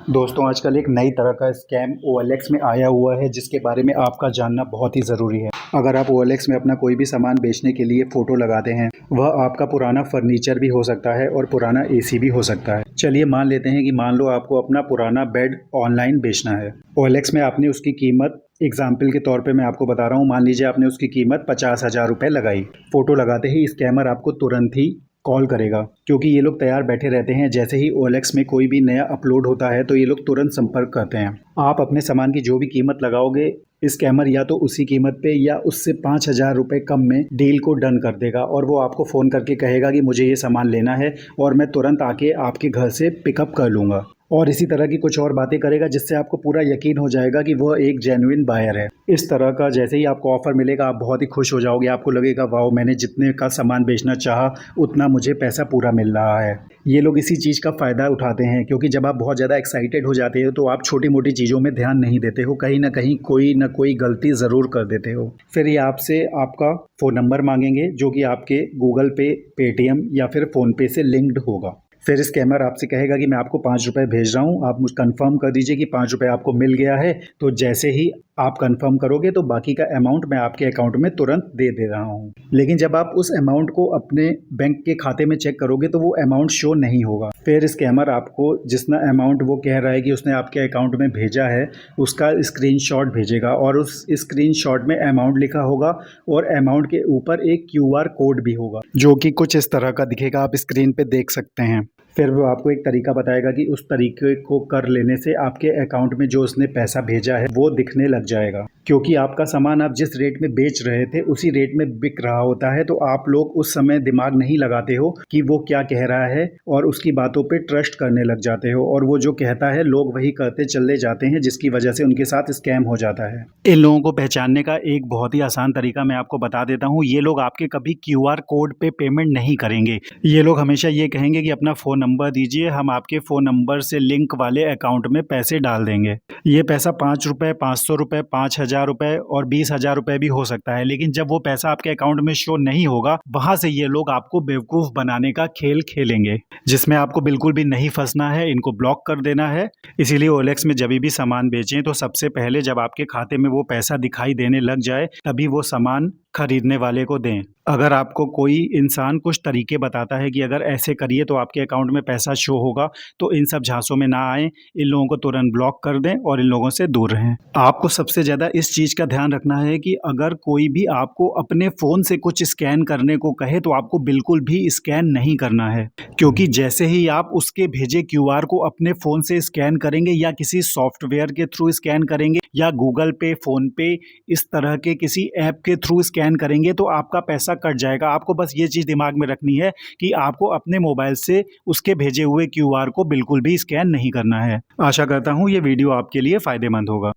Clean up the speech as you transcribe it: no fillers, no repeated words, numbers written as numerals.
दोस्तों आजकल एक नई तरह का स्कैम OLX में आया हुआ है जिसके बारे में आपका जानना बहुत ही ज़रूरी है। अगर आप OLX में अपना कोई भी सामान बेचने के लिए फ़ोटो लगाते हैं, वह आपका पुराना फर्नीचर भी हो सकता है और पुराना AC भी हो सकता है। चलिए मान लेते हैं कि मान लो आपको अपना पुराना बेड ऑनलाइन बेचना है। OLX में आपने उसकी कीमत एग्जाम्पल के तौर पे मैं आपको बता रहा हूँ, मान लीजिए आपने उसकी कीमत 50,000 रुपये लगाई। फ़ोटो लगाते ही स्कैमर आपको तुरंत ही कॉल करेगा, क्योंकि ये लोग तैयार बैठे रहते हैं। जैसे ही OLX में कोई भी नया अपलोड होता है तो ये लोग तुरंत संपर्क करते हैं। आप अपने सामान की जो भी कीमत लगाओगे, स्कैमर या तो उसी कीमत पे या उससे 5,000 रुपये कम में डील को डन कर देगा और वो आपको फ़ोन करके कहेगा कि मुझे ये सामान लेना है और मैं तुरंत आके आपके घर से पिकअप कर लूँगा। और इसी तरह की कुछ और बातें करेगा जिससे आपको पूरा यकीन हो जाएगा कि वह एक जेन्युइन बायर है। इस तरह का जैसे ही आपको ऑफ़र मिलेगा आप बहुत ही खुश हो जाओगे। आपको लगेगा वाओ, मैंने जितने का सामान बेचना चाहा उतना मुझे पैसा पूरा मिल रहा है। ये लोग इसी चीज़ का फ़ायदा उठाते हैं, क्योंकि जब आप बहुत ज़्यादा एक्साइटेड हो जाते हो तो आप छोटी मोटी चीज़ों में ध्यान नहीं देते हो, कहीं ना कहीं कोई ना कोई गलती ज़रूर कर देते हो। फिर ये आपसे आपका फ़ोन नंबर मांगेंगे जो कि आपके गूगल पे, पेटीएम या फिर फ़ोनपे से लिंक्ड होगा। फिर स्कैमर आपसे कहेगा कि मैं आपको 5 रुपये भेज रहा हूँ, आप मुझे कंफर्म कर दीजिए कि 5 रुपये आपको मिल गया है। तो जैसे ही आप कंफर्म करोगे तो बाकी का अमाउंट मैं आपके अकाउंट में तुरंत दे रहा हूँ। लेकिन जब आप उस अमाउंट को अपने बैंक के खाते में चेक करोगे तो वो अमाउंट शो नहीं होगा। फिर स्कैमर आपको जितना अमाउंट वो कह रहा है कि उसने आपके अकाउंट में भेजा है उसका स्क्रीनशॉट भेजेगा और उस स्क्रीनशॉट में अमाउंट लिखा होगा और अमाउंट के ऊपर एक QR कोड भी होगा जो कि कुछ इस तरह का दिखेगा, आप स्क्रीन पे देख सकते हैं। फिर वो आपको एक तरीका बताएगा कि उस तरीके को कर लेने से आपके अकाउंट में जो उसने पैसा भेजा है वो दिखने लग जाएगा, क्योंकि आपका सामान आप जिस रेट में बेच रहे थे उसी रेट में बिक रहा होता है। तो आप लोग उस समय दिमाग नहीं लगाते हो कि वो क्या कह रहा है और उसकी बातों पे ट्रस्ट करने लग जाते हो और वो जो कहता है लोग वही करते चले जाते हैं, जिसकी वजह से उनके साथ स्कैम हो जाता है। इन लोगों को पहचानने का एक बहुत ही आसान तरीका मैं आपको बता देता हूँ। ये लोग आपके कभी QR कोड पे पेमेंट नहीं करेंगे। ये लोग हमेशा ये कहेंगे कि अपना फ़ोन नंबर दीजिए, हम आपके फ़ोन नंबर से लिंक वाले अकाउंट में पैसे डाल देंगे। ये पैसा 5 रुपये, 500 रुपये, 5,000 रुपये और 20,000 रुपये भी हो सकता है। लेकिन जब वो पैसा आपके अकाउंट में शो नहीं होगा, वहाँ से ये लोग आपको बेवकूफ़ बनाने का खेल खेलेंगे, जिसमें आपको बिल्कुल भी नहीं फंसना है। इनको ब्लॉक कर देना है। इसीलिए OLX में जब भी सामान बेचें तो सबसे पहले जब आपके खाते में वो पैसा दिखाई देने लग जाए तभी वो सामान खरीदने वाले को दें। अगर आपको कोई इंसान कुछ तरीके बताता है कि अगर ऐसे करिए तो आपके अकाउंट में पैसा शो होगा, तो इन सब झांसों में ना आएँ। इन लोगों को तुरंत ब्लॉक कर दें और इन लोगों से दूर रहें। आपको सबसे ज़्यादा इस चीज़ का ध्यान रखना है कि अगर कोई भी आपको अपने फ़ोन से कुछ स्कैन करने को कहे तो आपको बिल्कुल भी स्कैन नहीं करना है, क्योंकि जैसे ही आप उसके भेजे QR को अपने फ़ोन से स्कैन करेंगे या किसी सॉफ्टवेयर के थ्रू स्कैन करेंगे या गूगल पे, फ़ोन पे, इस तरह के किसी ऐप के थ्रू स्कैन करेंगे तो आपका पैसा कट जाएगा। आपको बस ये चीज़ दिमाग में रखनी है कि आपको अपने मोबाइल से उसके भेजे हुए QR को बिल्कुल भी स्कैन नहीं करना है। आशा करता हूँ ये वीडियो आपके लिए फ़ायदेमंद होगा।